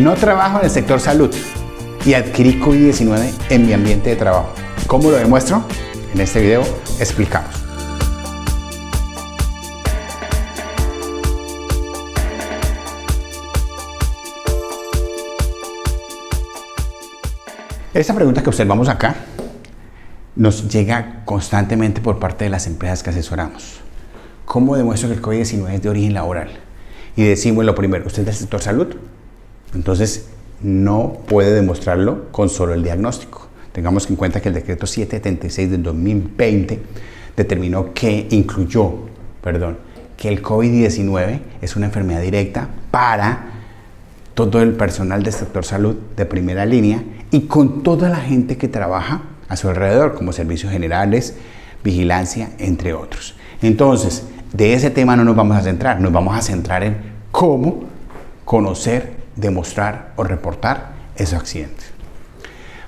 No trabajo en el sector salud y adquirí COVID-19 en mi ambiente de trabajo. ¿Cómo lo demuestro? En este video explicamos. Esta pregunta que observamos acá nos llega constantemente por parte de las empresas que asesoramos. ¿Cómo demuestro que el COVID-19 es de origen laboral? Y decimos lo primero, ¿usted es del sector salud? Entonces no puede demostrarlo con solo el diagnóstico. Tengamos en cuenta que el decreto 776 del 2020 determinó que que el COVID-19 es una enfermedad directa para todo el personal del sector salud de primera línea y con toda la gente que trabaja a su alrededor, como servicios generales, vigilancia, entre otros. Entonces, de ese tema no nos vamos a centrar, nos vamos a centrar en cómo conocer, demostrar o reportar esos accidentes.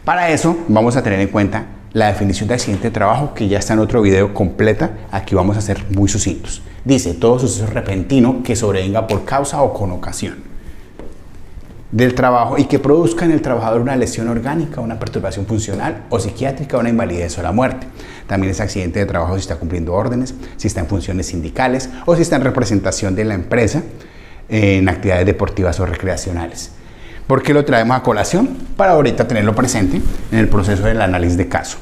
Para eso vamos a tener en cuenta la definición de accidente de trabajo, que ya está en otro video completa. Aquí vamos a ser muy sucintos. Dice, todo suceso repentino que sobrevenga por causa o con ocasión del trabajo y que produzca en el trabajador una lesión orgánica, una perturbación funcional o psiquiátrica, una invalidez o la muerte. También es accidente de trabajo si está cumpliendo órdenes, si está en funciones sindicales o si está en representación de la empresa en actividades deportivas o recreacionales. ¿Por qué lo traemos a colación? Para ahorita tenerlo presente en el proceso del análisis de caso.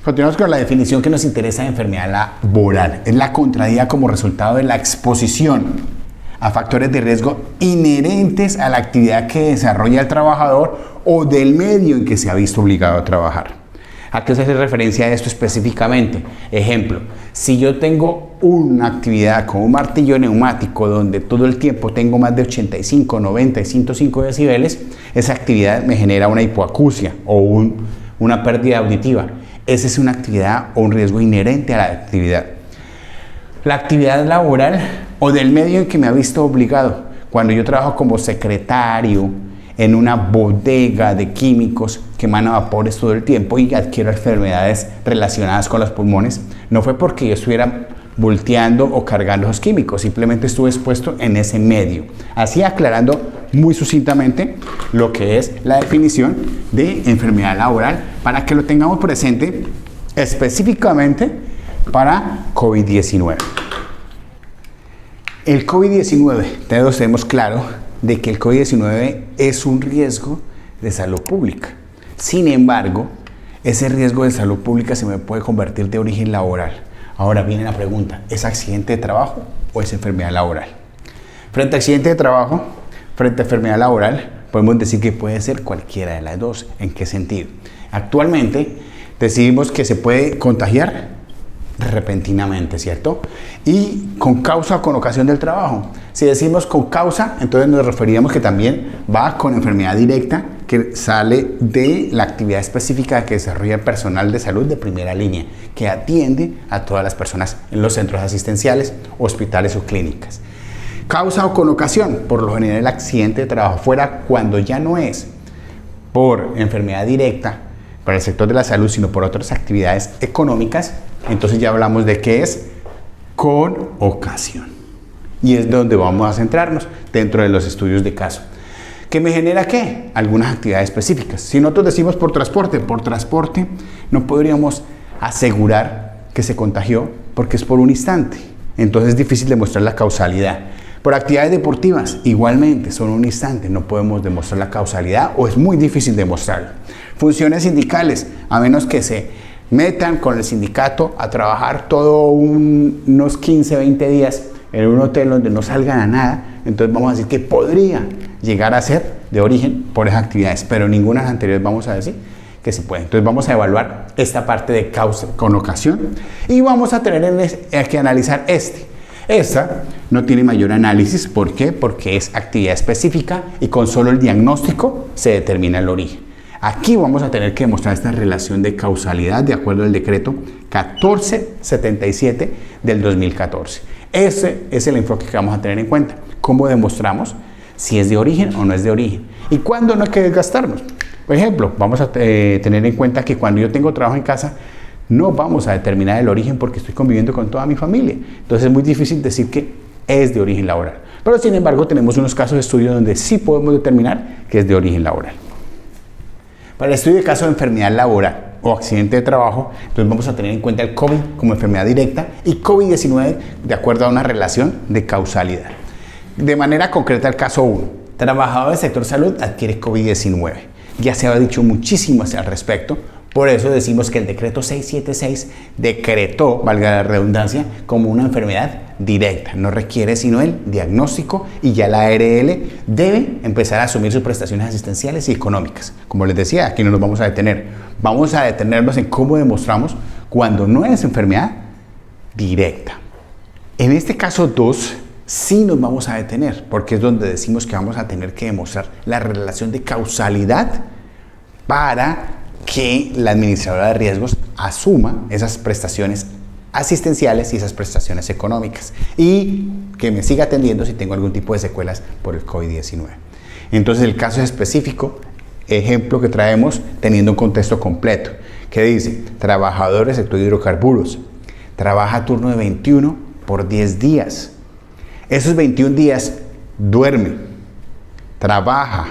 Continuamos con la definición que nos interesa de enfermedad laboral. Es la contraída como resultado de la exposición a factores de riesgo inherentes a la actividad que desarrolla el trabajador o del medio en que se ha visto obligado a trabajar. ¿A qué se hace referencia a esto específicamente? Ejemplo, si yo tengo una actividad con un martillo neumático donde todo el tiempo tengo más de 85, 90 y 105 decibeles, esa actividad me genera una hipoacusia o una pérdida auditiva. Esa es una actividad o un riesgo inherente a la actividad. La actividad laboral o del medio en que me ha visto obligado. Cuando yo trabajo como secretario en una bodega de químicos que emana vapores todo el tiempo y adquiero enfermedades relacionadas con los pulmones, no fue porque yo estuviera volteando o cargando esos químicos, simplemente estuve expuesto en ese medio. Así aclarando muy sucintamente lo que es la definición de enfermedad laboral para que lo tengamos presente específicamente para COVID-19. El COVID-19, todos tenemos claro de que el COVID-19 es un riesgo de salud pública. Sin embargo, ese riesgo de salud pública se me puede convertir de origen laboral. Ahora viene la pregunta, ¿es accidente de trabajo o es enfermedad laboral? Frente a accidente de trabajo, frente a enfermedad laboral, podemos decir que puede ser cualquiera de las dos. ¿En qué sentido? Actualmente decidimos que se puede contagiar repentinamente, ¿cierto? Y con causa o con ocasión del trabajo. Si decimos con causa, entonces nos referíamos que también va con enfermedad directa que sale de la actividad específica que desarrolla el personal de salud de primera línea, que atiende a todas las personas en los centros asistenciales, hospitales o clínicas. Causa o con ocasión, por lo general el accidente de trabajo fuera cuando ya no es por enfermedad directa para el sector de la salud, sino por otras actividades económicas. Entonces ya hablamos de qué es con ocasión. Y es donde vamos a centrarnos dentro de los estudios de caso. ¿Qué me genera qué? Algunas actividades específicas. Si nosotros decimos por transporte no podríamos asegurar que se contagió porque es por un instante. Entonces es difícil demostrar la causalidad. Por actividades deportivas, igualmente, son un instante, no podemos demostrar la causalidad o es muy difícil demostrarlo. Funciones sindicales, a menos que se metan con el sindicato a trabajar unos 15, 20 días en un hotel donde no salgan a nada, entonces vamos a decir que podría llegar a ser de origen por esas actividades, pero ninguna de las anteriores vamos a decir que se puede. Entonces vamos a evaluar esta parte de causa con ocasión y vamos a tener que analizar Esta no tiene mayor análisis. ¿Por qué? Porque es actividad específica y con solo el diagnóstico se determina el origen. Aquí vamos a tener que demostrar esta relación de causalidad de acuerdo al decreto 1477 del 2014. Ese es el enfoque que vamos a tener en cuenta. ¿Cómo demostramos si es de origen o no es de origen? ¿Y cuándo no hay que desgastarnos? Por ejemplo, vamos a tener en cuenta que cuando yo tengo trabajo en casa, no vamos a determinar el origen porque estoy conviviendo con toda mi familia. Entonces es muy difícil decir que es de origen laboral. Pero sin embargo tenemos unos casos de estudio donde sí podemos determinar que es de origen laboral. Para el estudio de caso de enfermedad laboral o accidente de trabajo, entonces vamos a tener en cuenta el COVID como enfermedad directa y COVID-19 de acuerdo a una relación de causalidad. De manera concreta, el caso 1. Trabajador del sector salud adquiere COVID-19. Ya se ha dicho muchísimo al respecto. Por eso decimos que el decreto 676 decretó, valga la redundancia, como una enfermedad directa. No requiere sino el diagnóstico y ya la ARL debe empezar a asumir sus prestaciones asistenciales y económicas. Como les decía, aquí no nos vamos a detener. Vamos a detenernos en cómo demostramos cuando no es enfermedad directa. En este caso 2, sí nos vamos a detener, porque es donde decimos que vamos a tener que demostrar la relación de causalidad para que la administradora de riesgos asuma esas prestaciones asistenciales y esas prestaciones económicas y que me siga atendiendo si tengo algún tipo de secuelas por el COVID-19. Entonces el caso específico, ejemplo que traemos teniendo un contexto completo, que dice, trabajador del sector de hidrocarburos, trabaja turno de 21 por 10 días. Esos 21 días duerme, trabaja,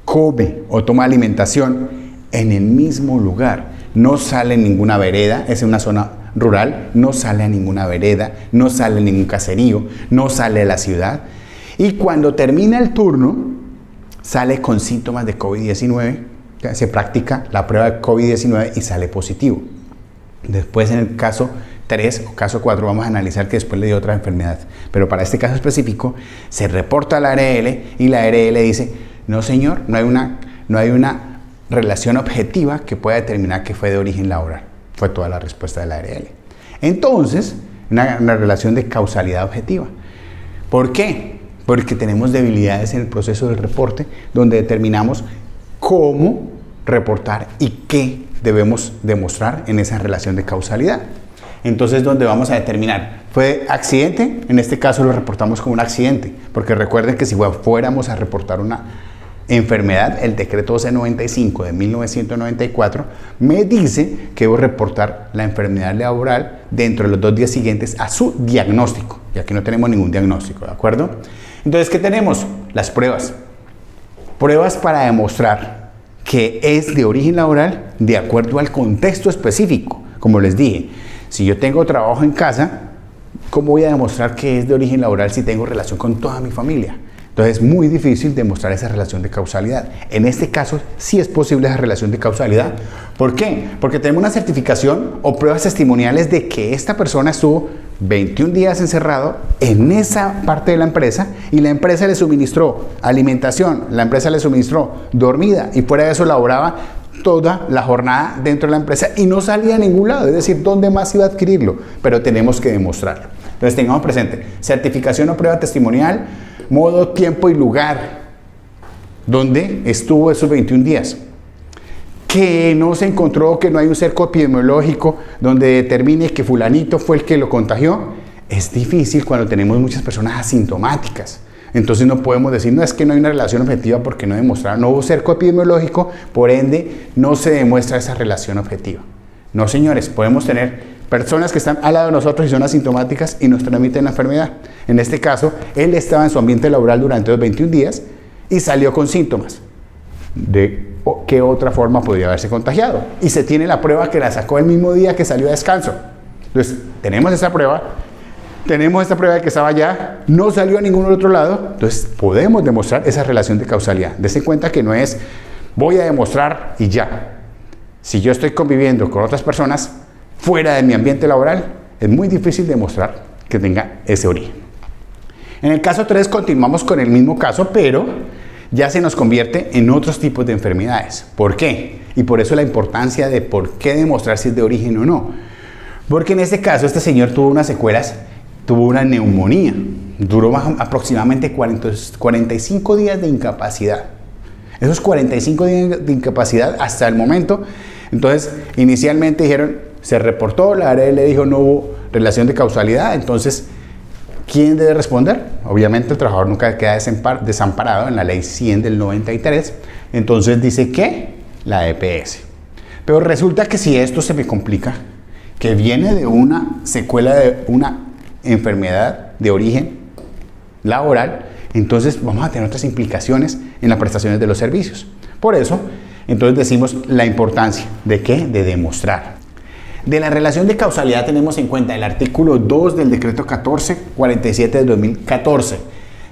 come o toma alimentación en el mismo lugar, no sale en ninguna vereda, es en una zona rural, no sale a ninguna vereda, no sale a ningún caserío, no sale a la ciudad y cuando termina el turno sale con síntomas de COVID-19, se practica la prueba de COVID-19 y sale positivo. Después en el caso 3 o caso 4 vamos a analizar que después le dio otra enfermedad, pero para este caso específico se reporta a la ARL y la ARL dice, no señor, no hay una relación objetiva que pueda determinar que fue de origen laboral. Fue toda la respuesta de la ARL. Entonces, una relación de causalidad objetiva. ¿Por qué? Porque tenemos debilidades en el proceso del reporte donde determinamos cómo reportar y qué debemos demostrar en esa relación de causalidad. Entonces, ¿dónde vamos a determinar? ¿Fue accidente? En este caso lo reportamos como un accidente, porque recuerden que si fuéramos a reportar una enfermedad, el decreto 1295 de 1994 me dice que debo reportar la enfermedad laboral dentro de los 2 días siguientes a su diagnóstico. Y aquí no tenemos ningún diagnóstico, ¿de acuerdo? Entonces, ¿qué tenemos? Las pruebas. Pruebas para demostrar que es de origen laboral de acuerdo al contexto específico. Como les dije, si yo tengo trabajo en casa, ¿cómo voy a demostrar que es de origen laboral si tengo relación con toda mi familia? Entonces es muy difícil demostrar esa relación de causalidad. En este caso sí es posible esa relación de causalidad. ¿Por qué? Porque tenemos una certificación o pruebas testimoniales de que esta persona estuvo 21 días encerrado en esa parte de la empresa y la empresa le suministró alimentación, la empresa le suministró dormida y fuera de eso laboraba toda la jornada dentro de la empresa y no salía a ningún lado. Es decir, ¿dónde más iba a adquirirlo? Pero tenemos que demostrarlo. Entonces tengamos presente, certificación o prueba testimonial, modo, tiempo y lugar donde estuvo esos 21 días. Que no se encontró, que no hay un cerco epidemiológico donde determine que fulanito fue el que lo contagió. Es difícil cuando tenemos muchas personas asintomáticas. Entonces no podemos decir, no, es que no hay una relación objetiva porque no demostraron, no hubo cerco epidemiológico, por ende no se demuestra esa relación objetiva. No, señores, podemos tener personas que están al lado de nosotros y son asintomáticas y nos transmiten la enfermedad. En este caso, él estaba en su ambiente laboral durante los 21 días y salió con síntomas. ¿De qué otra forma podría haberse contagiado? Y se tiene la prueba que la sacó el mismo día que salió a descanso. Entonces, tenemos esta prueba de que estaba allá, no salió a ningún otro lado, entonces podemos demostrar esa relación de causalidad. Dese cuenta que no es voy a demostrar y ya. Si yo estoy conviviendo con otras personas fuera de mi ambiente laboral, es muy difícil demostrar que tenga ese origen. En el caso 3 continuamos con el mismo caso, pero ya se nos convierte en otros tipos de enfermedades. ¿Por qué? Y por eso la importancia de por qué demostrar si es de origen o no. Porque en este caso este señor tuvo unas secuelas, tuvo una neumonía, duró aproximadamente 45 días de incapacidad. Esos 45 días de incapacidad hasta el momento, entonces inicialmente dijeron, se reportó, la ARL le dijo no hubo relación de causalidad, entonces ¿quién debe responder? Obviamente el trabajador nunca queda desamparado en la ley 100 del 93, entonces dice que la EPS. Pero resulta que si esto se me complica, que viene de una secuela de una enfermedad de origen laboral, entonces vamos a tener otras implicaciones en las prestaciones de los servicios. Por eso, entonces decimos la importancia de ¿qué? De demostrar. De la relación de causalidad tenemos en cuenta el artículo 2 del decreto 1447 del 2014.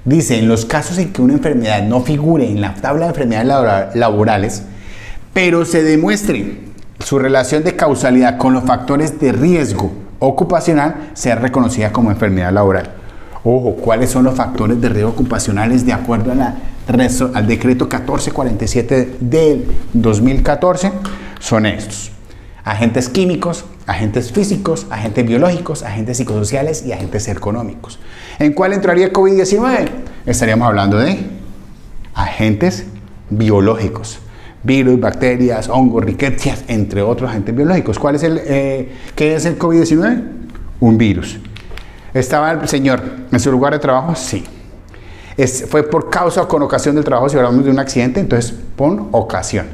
Dice, en los casos en que una enfermedad no figure en la tabla de enfermedades laborales, pero se demuestre su relación de causalidad con los factores de riesgo ocupacional, sea reconocida como enfermedad laboral. Ojo, ¿cuáles son los factores de riesgo ocupacionales de acuerdo al decreto 1447 del 2014? Son estos: agentes químicos, agentes físicos, agentes biológicos, agentes psicosociales y agentes económicos. ¿En cuál entraría COVID-19? Estaríamos hablando de agentes biológicos. Virus, bacterias, hongos, riquecias, entre otros agentes biológicos. ¿Qué es el COVID-19? Un virus. ¿Estaba el señor en su lugar de trabajo? Sí. ¿Fue por causa o con ocasión del trabajo? Si hablamos de un accidente, entonces pon ocasión.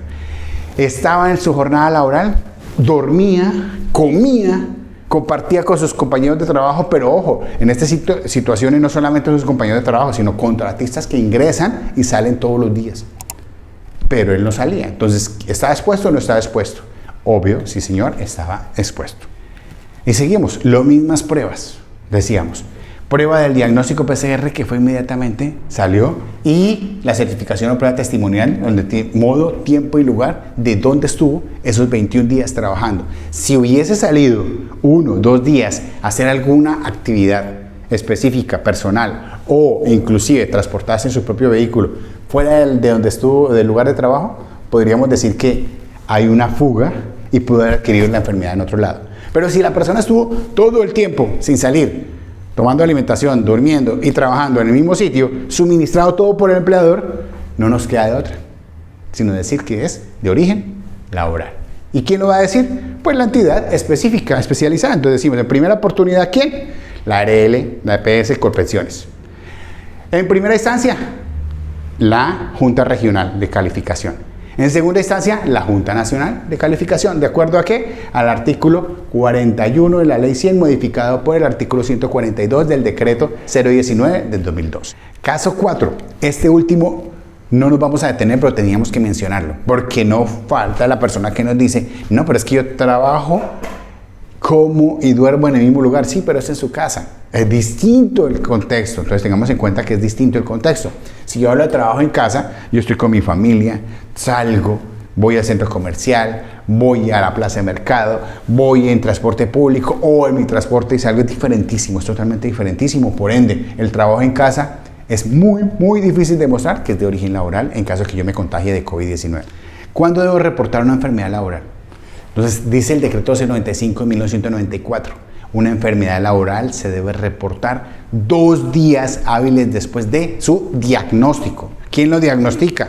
¿Estaba en su jornada laboral? Dormía, comía, compartía con sus compañeros de trabajo, pero ojo, en estas situaciones no solamente sus compañeros de trabajo, sino contratistas que ingresan y salen todos los días. Pero él no salía. Entonces, ¿estaba expuesto o no estaba expuesto? Obvio, sí señor, estaba expuesto. Y seguimos, las mismas pruebas. Decíamos, prueba del diagnóstico PCR que fue inmediatamente, salió, y la certificación o prueba testimonial, donde modo, tiempo y lugar de dónde estuvo esos 21 días trabajando. Si hubiese salido 1 o 2 días a hacer alguna actividad específica, personal, o inclusive transportarse en su propio vehículo fuera de donde estuvo, del lugar de trabajo, podríamos decir que hay una fuga y pudo haber adquirido la enfermedad en otro lado. Pero si la persona estuvo todo el tiempo sin salir, tomando alimentación, durmiendo y trabajando en el mismo sitio, suministrado todo por el empleador, no nos queda de otra, sino decir que es de origen laboral. ¿Y quién lo va a decir? Pues la entidad específica, especializada. Entonces decimos, en primera oportunidad, ¿quién? La ARL, la EPS, Colpensiones. En primera instancia, la Junta Regional de Calificación. En segunda instancia, la Junta Nacional de Calificación. ¿De acuerdo a qué? Al artículo 41 de la Ley 100, modificado por el artículo 142 del Decreto 019 del 2002. Caso 4. Este último no nos vamos a detener, pero teníamos que mencionarlo, porque no falta la persona que nos dice, no, pero es que yo trabajo, como y duermo en el mismo lugar. Sí, pero es en su casa. Es distinto el contexto. Entonces tengamos en cuenta que es distinto el contexto. Si yo hablo de trabajo en casa, yo estoy con mi familia, salgo, voy al centro comercial, voy a la plaza de mercado, voy en transporte público o en mi transporte y salgo, es diferentísimo, es totalmente diferentísimo. Por ende, el trabajo en casa es muy difícil de demostrar que es de origen laboral en caso de que yo me contagie de COVID-19. ¿Cuándo debo reportar una enfermedad laboral? Entonces, dice el decreto 095 de 1994, una enfermedad laboral se debe reportar 2 días hábiles después de su diagnóstico. ¿Quién lo diagnostica?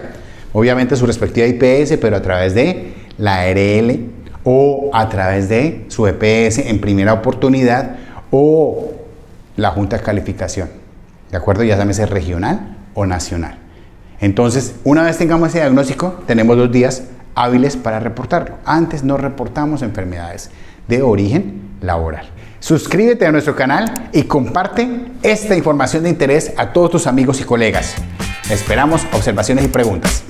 Obviamente su respectiva IPS, pero a través de la ARL o a través de su EPS en primera oportunidad o la Junta de Calificación. ¿De acuerdo? Ya llámese regional o nacional. Entonces, una vez tengamos ese diagnóstico, tenemos 2 días hábiles para reportarlo. Antes no reportamos enfermedades de origen laboral. Suscríbete a nuestro canal y comparte esta información de interés a todos tus amigos y colegas. Esperamos observaciones y preguntas.